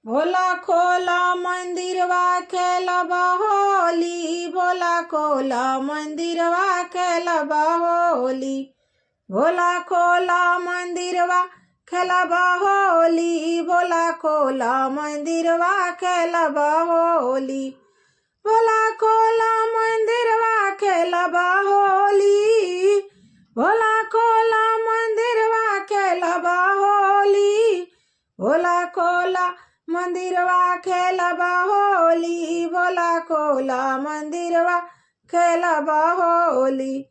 भोला खोला मंदिरवा खेलबा होली, भोला खोला मंदिरवा खेलबा होली। भोला खोला मंदिरवा खेलबा होली, भोला खोला मंदिरवा खेलबा होली। भोला खोला मंदिरवा खेलबा होली, भोला खोला मंदिरवा खेलबा होली। भोला खोला मंदिरवा खेलबा होली, भोला खोला मंदिरवा खेलबा होली।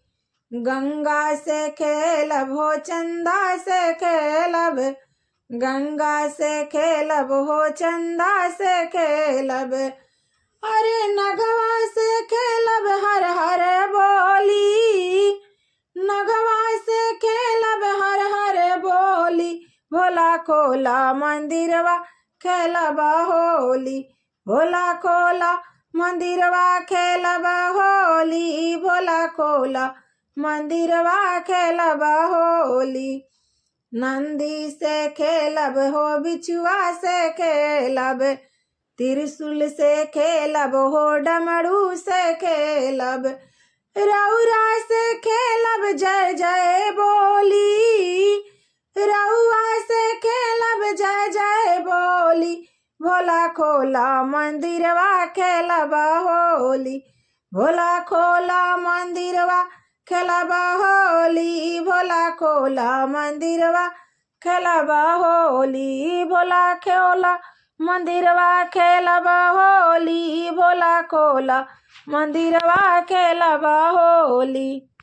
गंगा से खेलब हो, चंदा से खेलब, गंगा से खेलब हो, चंदा से खेलब। अरे नगवा से खेलब हर हर बोली, नगवा से खेलब हर हर बोली। भोला खोला मंदिरवा खेलबा होली, भोला खोला मंदिरवा खेलबा होली, भोला खोला मंदिरवा खेलबा होली। नंदी से खेलब हो, बिछुआ से खेलब, त्रिशूल से खेलब हो, डमरू से खेलब। रउरा से खेलब जय जय बोली, रउआ से खेलब जय जय बोली। भोला खोला मंदिरवा खेलबा होली, भोला खोला मंदिरवा खेलबा होली, भोला खोला मंदिरवा खेलबा होली। भोला खोला मंदिरवा खेलबा होली, भोला खोला मंदिरवा खेलबा होली।